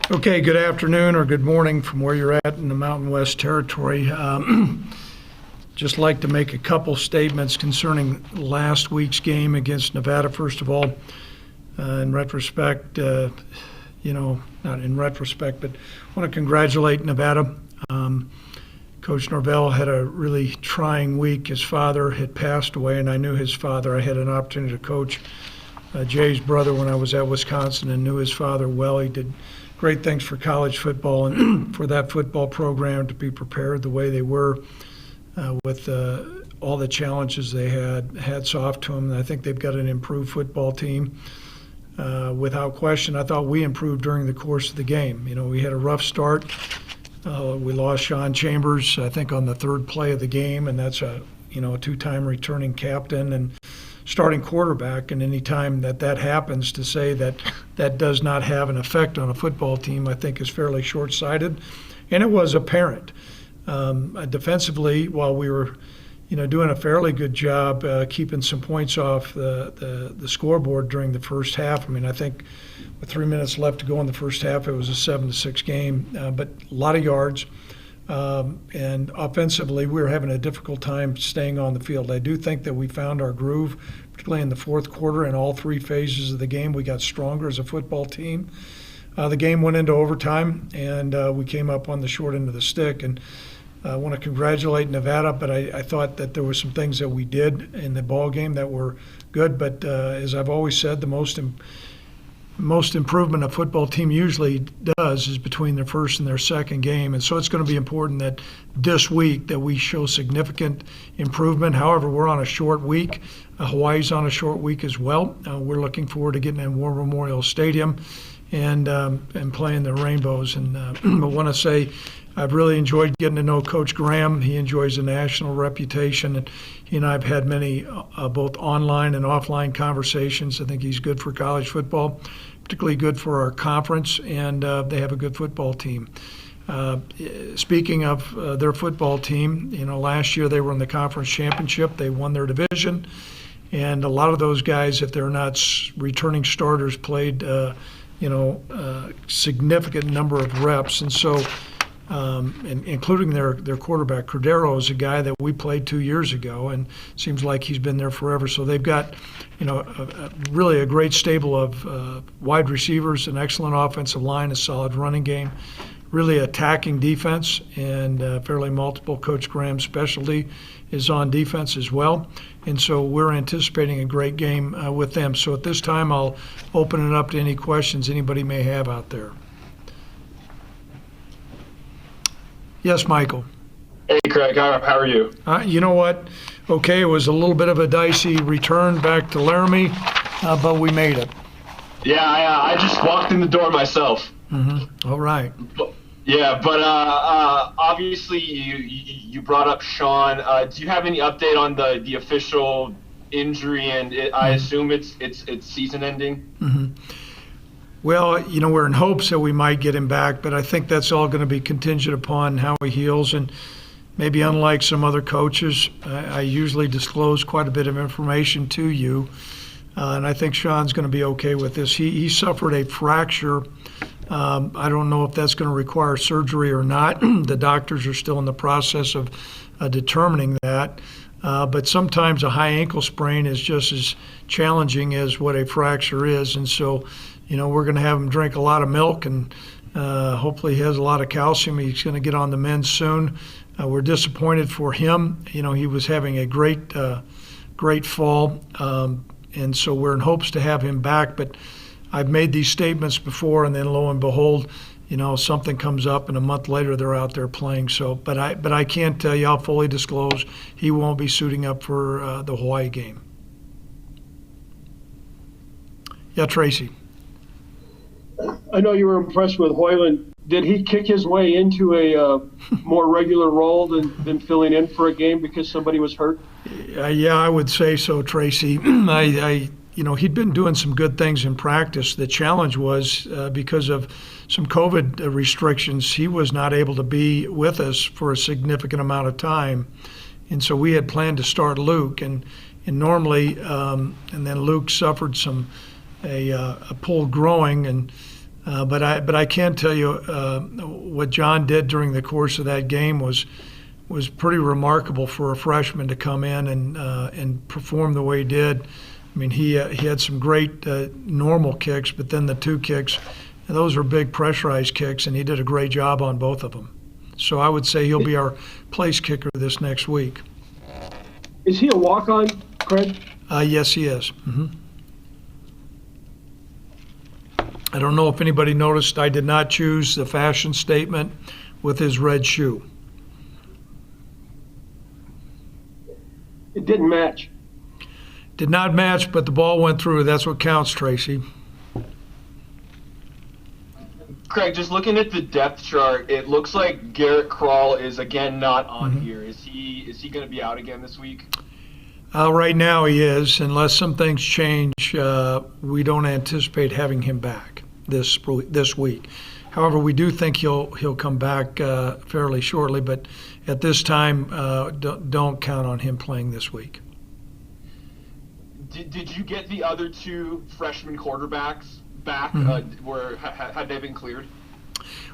Okay, good afternoon or good morning from where you're at in the Mountain West Territory. Just like to make a couple statements concerning last week's game against Nevada. First of all, in retrospect, not in retrospect, but I want to congratulate Nevada. Coach Norvell had a really trying week. His father had passed away, and I knew his father. I had an opportunity to coach Jay's brother when I was at Wisconsin and knew his father well. He did great things for college football and for that football program to be prepared the way they were with all the challenges they had. Hats off to them. I think they've got an improved football team. Without question, I thought we improved during the course of the game. We had a rough start. We lost Sean Chambers, I think, on the third play of the game, and that's a two-time returning captain and starting quarterback. And any time that happens, to say that does not have an effect on a football team, I think is fairly short-sighted. And it was apparent. Defensively, while we were doing a fairly good job keeping some points off the scoreboard during the first half. I think with 3 minutes left to go in the first half, it was a 7-6 game, but a lot of yards. And offensively, we were having a difficult time staying on the field. I do think that we found our groove, particularly in the fourth quarter. In all three phases of the game, we got stronger as a football team. The game went into overtime, and we came up on the short end of the stick. And I want to congratulate Nevada, but I thought that there were some things that we did in the ball game that were good. But as I've always said, the most improvement a football team usually does is between their first and their second game. And so it's going to be important that this week that we show significant improvement. However, we're on a short week. Hawaii's on a short week as well. We're looking forward to getting in War Memorial Stadium and playing the Rainbows. And I want to say I've really enjoyed getting to know Coach Graham. He enjoys a national reputation, and he and I have had many both online and offline conversations. I think he's good for college football, particularly good for our conference, and they have a good football team. Speaking of their football team, last year they were in the conference championship. They won their division, and a lot of those guys, if they're not returning starters, played significant number of reps, and so. Including their quarterback. Cordero is a guy that we played 2 years ago, and seems like he's been there forever. So they've got, really a great stable of wide receivers, an excellent offensive line, a solid running game, really attacking defense, and fairly multiple. Coach Graham's specialty is on defense as well. And so we're anticipating a great game with them. So at this time, I'll open it up to any questions anybody may have out there. Yes, Michael. Hey, Craig. How are you? You know what? Okay, it was a little bit of a dicey return back to Laramie, but we made it. Yeah, I just walked in the door myself. Mm-hmm. All right. But obviously you brought up Sean. Do you have any update on the official injury? And I assume it's season ending. Mm-hmm. Well, we're in hopes that we might get him back, but I think that's all going to be contingent upon how he heals. And maybe unlike some other coaches, I usually disclose quite a bit of information to you. And I think Sean's going to be okay with this. He suffered a fracture. I don't know if that's going to require surgery or not. The doctors are still in the process of determining that. But sometimes a high ankle sprain is just as challenging as what a fracture is. And so, we're going to have him drink a lot of milk, and hopefully he has a lot of calcium. He's going to get on the mend soon. We're disappointed for him. He was having a great fall, and so we're in hopes to have him back. But I've made these statements before, and then lo and behold, something comes up, and a month later they're out there playing. So, but I can't tell you. I'll fully disclose he won't be suiting up for the Hawaii game. Yeah, Tracy. I know you were impressed with Hoyland. Did he kick his way into a more regular role than filling in for a game because somebody was hurt? Yeah, I would say so, Tracy. He'd been doing some good things in practice. The challenge was because of some COVID restrictions, he was not able to be with us for a significant amount of time. And so we had planned to start Luke, and normally, and then Luke suffered a pulled groin, and But I can tell you what John did during the course of that game was pretty remarkable for a freshman to come in and perform the way he did. I mean, he had some great normal kicks, but then the two kicks, those were big pressurized kicks, and he did a great job on both of them. So I would say he'll be our place kicker this next week. Is he a walk-on, Craig? Yes, he is. Mm-hmm. I don't know if anybody noticed, I did not choose the fashion statement with his red shoe. It didn't match. Did not match, but the ball went through. That's what counts, Tracy. Craig, just looking at the depth chart, it looks like Garrett Krall is again not on here. Is he going to be out again this week? Right now he is, unless some things change. We don't anticipate having him back this week. However, we do think he'll come back fairly shortly. But at this time, don't count on him playing this week. Did you get the other two freshman quarterbacks back? Had they been cleared?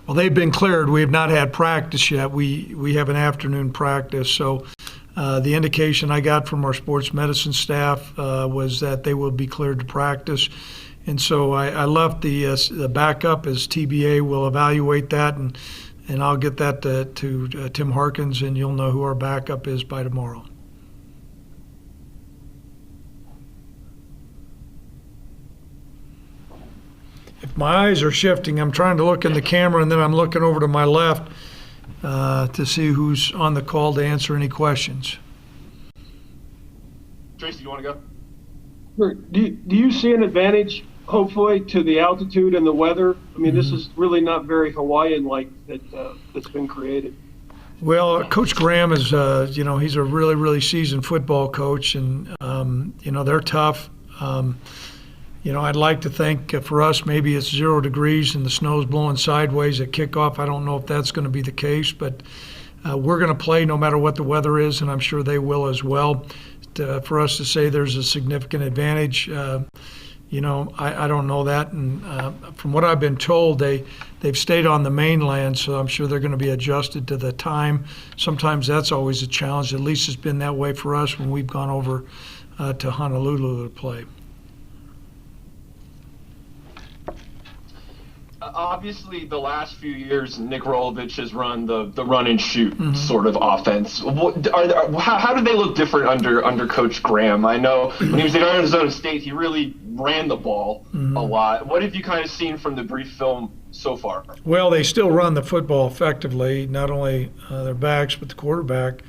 Well, they've been cleared. We have not had practice yet. We have an afternoon practice. So the indication I got from our sports medicine staff was that they will be cleared to practice. And so I left the backup as TBA. We'll evaluate that, and I'll get that to Tim Harkins, and you'll know who our backup is by tomorrow. If my eyes are shifting, I'm trying to look in the camera, and then I'm looking over to my left to see who's on the call to answer any questions. Tracy, you want to go? Sure. Do you see an advantage, hopefully, to the altitude and the weather? I mean, this is really not very Hawaiian-like that's been created. Well, Coach Graham is, he's a really, really seasoned football coach, and, they're tough. I'd like to think for us maybe it's 0 degrees and the snow's blowing sideways at kickoff. I don't know if that's going to be the case, but we're going to play no matter what the weather is, and I'm sure they will as well. For us to say there's a significant advantage, I don't know that. And from what I've been told, they've stayed on the mainland, so I'm sure they're going to be adjusted to the time. Sometimes that's always a challenge. At least it's been that way for us when we've gone over to Honolulu to play. Obviously, the last few years, Nick Rolovich has run the run and shoot sort of offense. How did they look different under Coach Graham? I know when he was at Arizona State, he really ran the ball a lot. What have you kind of seen from the brief film so far? Well, they still run the football effectively. Not only their backs, but the quarterback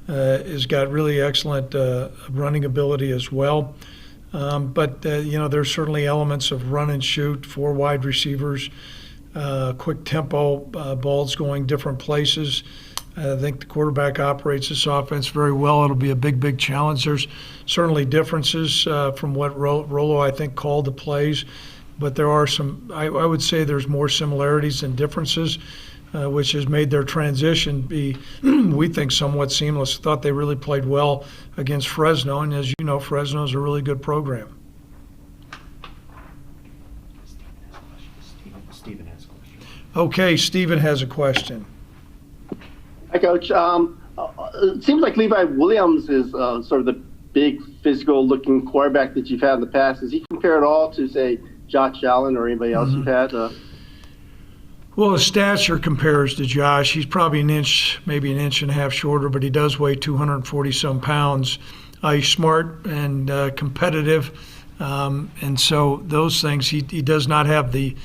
has got really excellent running ability as well. But there's certainly elements of run and shoot, 4 wide receivers, quick tempo, balls going different places. I think the quarterback operates this offense very well. It'll be a big, big challenge. There's certainly differences from what Rolo, I think, called the plays. But there are some, I would say there's more similarities than differences, which has made their transition be, we think, somewhat seamless. Thought they really played well against Fresno, and as you know, Fresno is a really good program. Stephen has a question. Okay, Stephen has a question. Hi, Coach. It seems like Levi Williams is sort of the big physical-looking quarterback that you've had in the past. Does he compare at all to, say, Josh Allen or anybody else you've had? Well, his stature compares to Josh. He's probably maybe an inch and a half shorter, but he does weigh 240-some pounds. He's smart and competitive, and so those things, he does not have the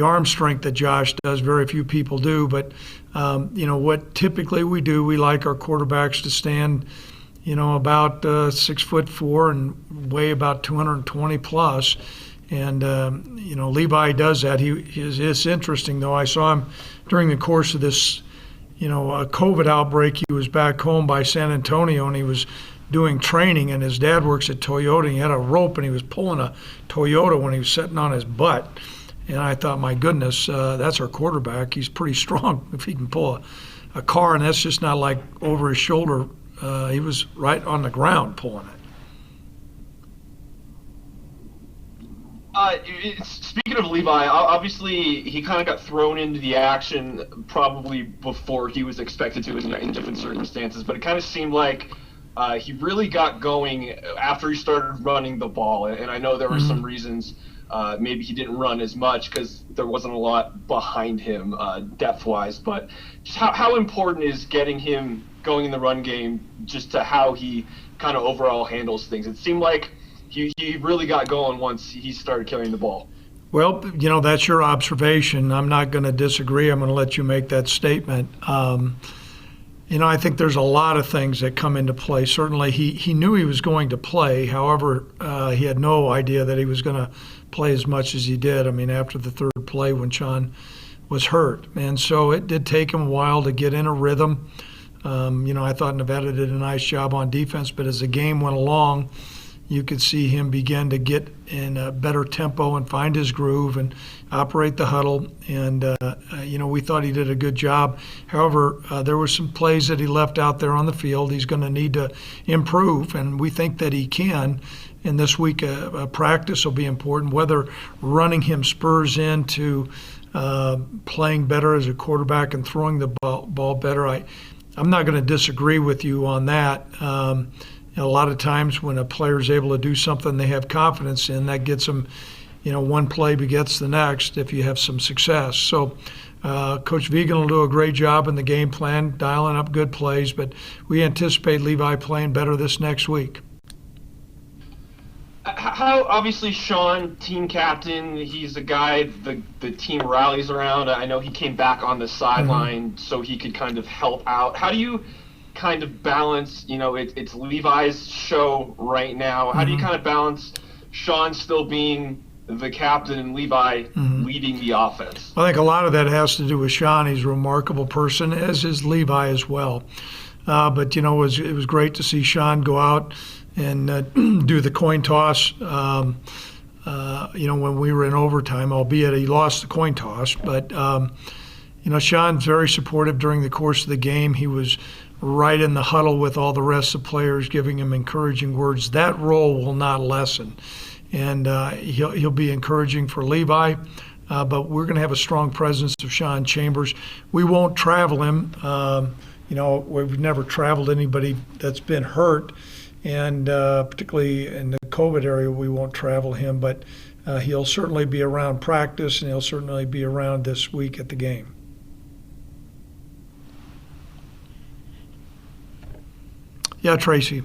arm strength that Josh does. Very few people do, but what typically we do, we like our quarterbacks to stand, about 6'4" and weigh about 220 plus. And, Levi does that. It's interesting, though. I saw him during the course of this, COVID outbreak. He was back home by San Antonio, and he was doing training, and his dad works at Toyota, and he had a rope, and he was pulling a Toyota when he was sitting on his butt. And I thought, my goodness, that's our quarterback. He's pretty strong if he can pull a car, and that's just not like over his shoulder. He was right on the ground pulling it. Speaking of Levi, obviously he kind of got thrown into the action probably before he was expected to in different circumstances, but it kind of seemed like he really got going after he started running the ball. And I know there were some reasons maybe he didn't run as much because there wasn't a lot behind him depth-wise, but just how important is getting him going in the run game just to how he kind of overall handles things? It seemed like he really got going once he started carrying the ball. Well, that's your observation. I'm not going to disagree. I'm going to let you make that statement. I think there's a lot of things that come into play. Certainly, he knew he was going to play. However, he had no idea that he was going to play as much as he did. I mean, after the third play when Sean was hurt. And so it did take him a while to get in a rhythm. I thought Nevada did a nice job on defense, but as the game went along, you could see him begin to get in a better tempo and find his groove and operate the huddle. And, we thought he did a good job. However, there were some plays that he left out there on the field. He's going to need to improve, and we think that he can. And this week, practice will be important, whether running him spurs into playing better as a quarterback and throwing the ball better. I'm not going to disagree with you on that. A lot of times when a player is able to do something they have confidence in, that gets them, one play begets the next if you have some success. So Coach Vegan will do a great job in the game plan, dialing up good plays, but we anticipate Levi playing better this next week. How, obviously, Sean, team captain, he's a guy the team rallies around. I know he came back on the sideline so he could kind of help out. How do you kind of balance, it's Levi's show right now. How do you kind of balance Sean still being the captain and Levi leading the offense? I think a lot of that has to do with Sean. He's a remarkable person, as is Levi as well. But, it was great to see Sean go out and do the coin toss, when we were in overtime, albeit he lost the coin toss. But, Sean's very supportive during the course of the game. He was right in the huddle with all the rest of the players, giving him encouraging words. That role will not lessen, and he'll be encouraging for Levi. But we're going to have a strong presence of Sean Chambers. We won't travel him. We've never traveled anybody that's been hurt, and particularly in the COVID area, we won't travel him. But he'll certainly be around practice, and he'll certainly be around this week at the game. Yeah, Tracy.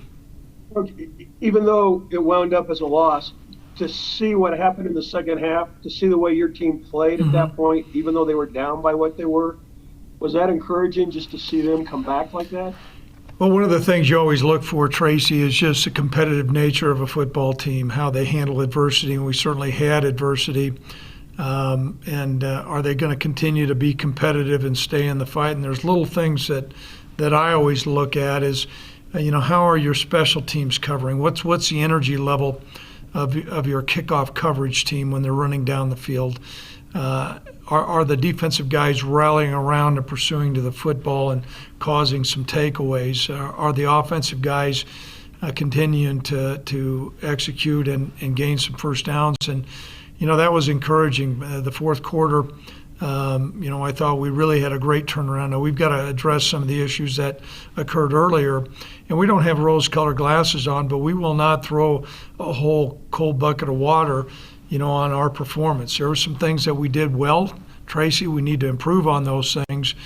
Even though it wound up as a loss, to see what happened in the second half, to see the way your team played at that point, even though they were down by what they were, was that encouraging just to see them come back like that? Well, one of the things you always look for, Tracy, is just the competitive nature of a football team, how they handle adversity, and we certainly had adversity. And are they going to continue to be competitive and stay in the fight? And there's little things that I always look at is, how are your special teams covering? What's the energy level of your kickoff coverage team when they're running down the field? Are the defensive guys rallying around and pursuing to the football and causing some takeaways? Are the offensive guys continuing to execute and gain some first downs? And, that was encouraging. The fourth quarter, I thought we really had a great turnaround. Now, we've got to address some of the issues that occurred earlier. And we don't have rose-colored glasses on, but we will not throw a whole cold bucket of water, on our performance. There were some things that we did well, Tracy. We need to improve on those things.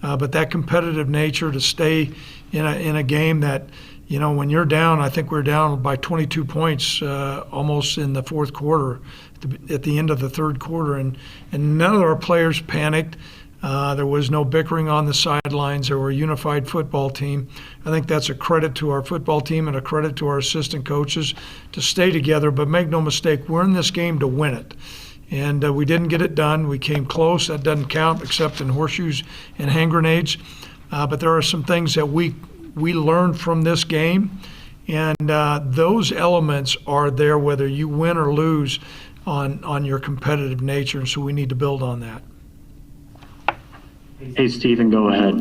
But that competitive nature to stay in a game that, when you're down, I think we're down by 22 points almost in the fourth quarter, at the end of the third quarter, and none of our players panicked. There was no bickering on the sidelines. There were a unified football team. I think that's a credit to our football team and a credit to our assistant coaches to stay together. But make no mistake, we're in this game to win it. And we didn't get it done. We came close. That doesn't count except in horseshoes and hand grenades. But there are some things that we learned from this game. And those elements are there whether you win or lose on your competitive nature. And so we need to build on that. Hey, Stephen, go ahead.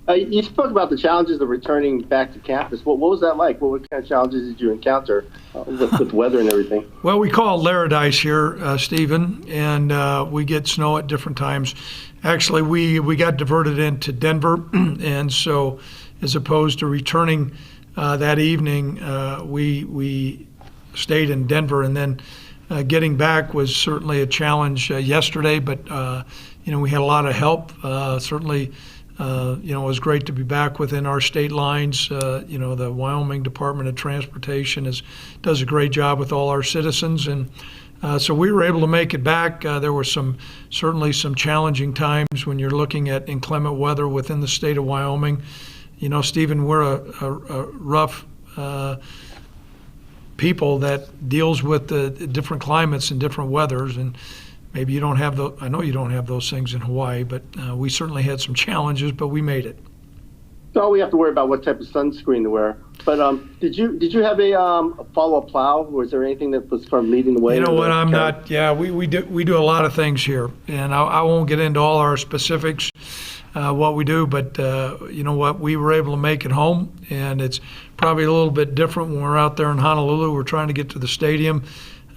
You spoke about the challenges of returning back to campus. What was that like? What kind of challenges did you encounter with weather and everything? Well, we call it Laradice here, Stephen, and we get snow at different times. Actually, we got diverted into Denver, and so as opposed to returning that evening, we stayed in Denver, and then getting back was certainly a challenge yesterday, but we had a lot of help. Certainly, it was great to be back within our state lines. The Wyoming Department of Transportation does a great job with all our citizens, and so we were able to make it back. There were certainly some challenging times when you're looking at inclement weather within the state of Wyoming. Stephen, we're a rough people that deals with the different climates and different weathers, and maybe you don't have I know you don't have those things in Hawaii, but we certainly had some challenges, but we made it. So we have to worry about what type of sunscreen to wear. But did you have a follow-up plow? Was there anything that was kind of leading the way? You know what? I'm not. Yeah, we do a lot of things here, and I won't get into all our specifics. What we do, but you know what, we were able to make it home, and it's probably a little bit different when we're out there in Honolulu. We're trying to get to the stadium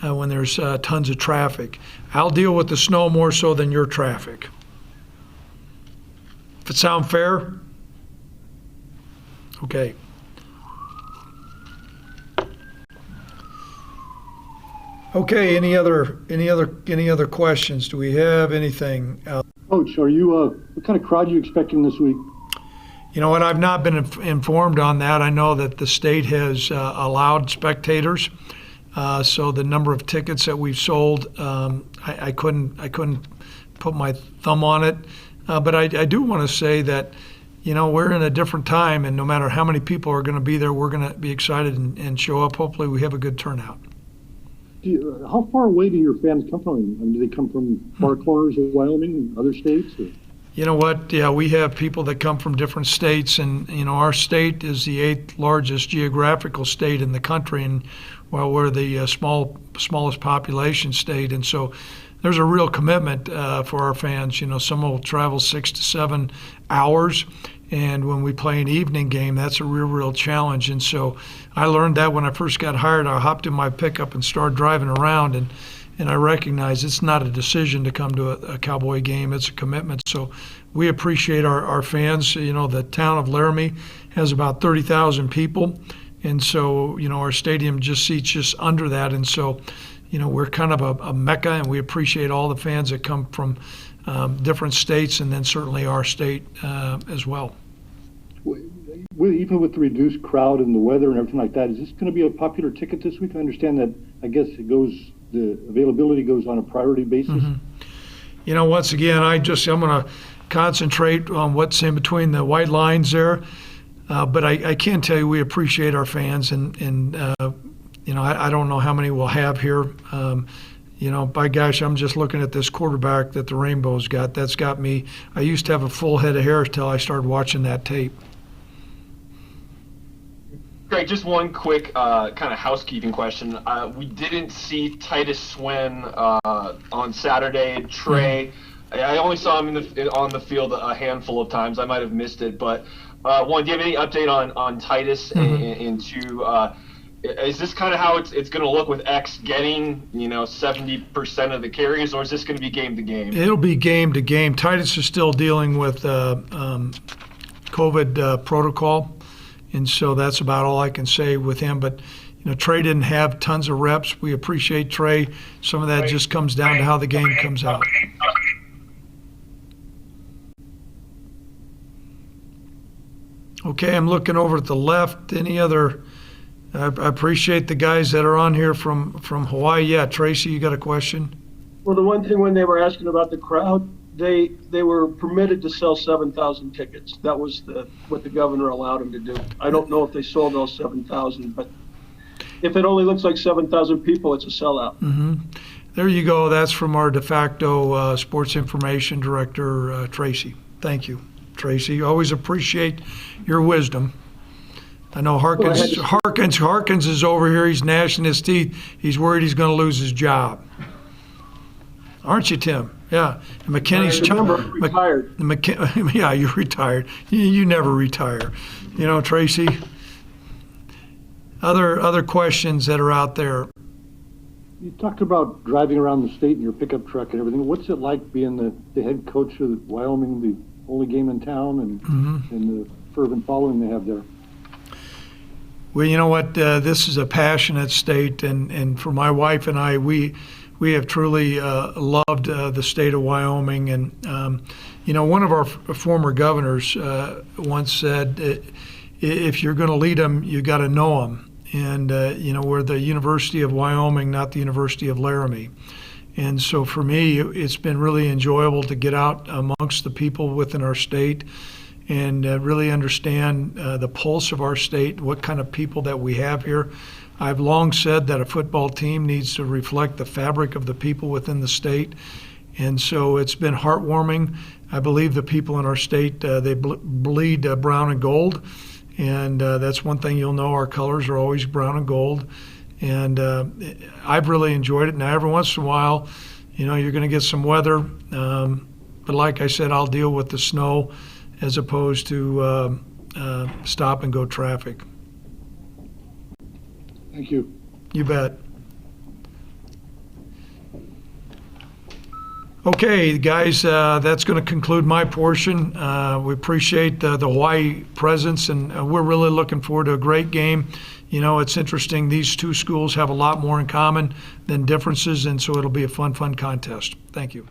when there's tons of traffic. I'll deal with the snow more so than your traffic. If it sound fair? Okay. Okay, any other questions? Do we have anything else? Coach, what kind of crowd are you expecting this week? You know what, I've not been informed on that. I know that the state has allowed spectators, so the number of tickets that we've sold, I couldn't put my thumb on it, but I do want to say that, we're in a different time, and no matter how many people are going to be there, we're going to be excited and show up. Hopefully we have a good turnout. How far away do your fans come from? I mean, do they come from far corners of Wyoming and other states? Or? You know what? Yeah, we have people that come from different states, and our state is the 8th largest geographical state in the country, and we're the smallest population state, and so there's a real commitment for our fans. Some will travel 6 to 7 hours, and when we play an evening game, that's a real challenge. And so I learned that when I first got hired. I hopped in my pickup and started driving around, and I recognize it's not a decision to come to a Cowboy game. It's a commitment. So we appreciate our fans. The town of Laramie has about 30,000 people, and so our stadium just seats just under that. And so we're kind of a mecca, and we appreciate all the fans that come from different states, and then certainly our state as well. Even with the reduced crowd and the weather and everything like that, is this going to be a popular ticket this week? I understand that. I guess the availability goes on a priority basis. Mm-hmm. Once again, I'm going to concentrate on what's in between the white lines there, but I can tell you we appreciate our fans, and I don't know how many we'll have here. By gosh, I'm just looking at this quarterback that the Rainbows got. That's got me. I used to have a full head of hair until I started watching that tape. Greg, just one quick kind of housekeeping question. We didn't see Titus Swen on Saturday. Trey, I only saw him on the field a handful of times. I might have missed it, but one, do you have any update on Titus? And two, is this kind of how it's going to look with X getting 70% of the carries, or is this going to be game to game? It'll be game to game. Titus is still dealing with COVID protocol, and so that's about all I can say with him. But Trey didn't have tons of reps. We appreciate Trey. Some of that just comes down to how the game comes out. Okay, I'm looking over at the left. Any other? I appreciate the guys that are on here from Hawaii. Yeah, Tracy, you got a question? Well, the one thing when they were asking about the crowd, they were permitted to sell 7,000 tickets. That was what the governor allowed them to do. I don't know if they sold all 7,000, but if it only looks like 7,000 people, it's a sellout. Mm-hmm. There you go. That's from our de facto sports information director, Tracy. Thank you, Tracy. Always appreciate your wisdom. I know Harkins is over here. He's gnashing his teeth. He's worried he's going to lose his job. Aren't you, Tim? Yeah, and McKinney's Remember, retired. yeah, you're retired. You never retire. You know, Tracy. Other questions that are out there. You talked about driving around the state in your pickup truck and everything. What's it like being the head coach of Wyoming, the only game in town, and the fervent following they have there? Well, you know what? This is a passionate state, and for my wife and I, we have truly loved the state of Wyoming. And you know, one of our former governors once said, "If you're going to lead them, you got to know them." And you know, we're the University of Wyoming, not the University of Laramie. And so for me, it's been really enjoyable to get out amongst the people within our state and really understand the pulse of our state, what kind of people that we have here. I've long said that a football team needs to reflect the fabric of the people within the state. And so it's been heartwarming. I believe the people in our state, they bleed brown and gold. And that's one thing you'll know, our colors are always brown and gold. And I've really enjoyed it. Now, every once in a while, you know, you're going to get some weather. But like I said, I'll deal with the snow as opposed to stop and go traffic. Thank you. You bet. Okay, guys, that's going to conclude my portion. We appreciate the Hawaii presence, and we're really looking forward to a great game. You know, it's interesting. These two schools have a lot more in common than differences, and so it'll be a fun contest. Thank you.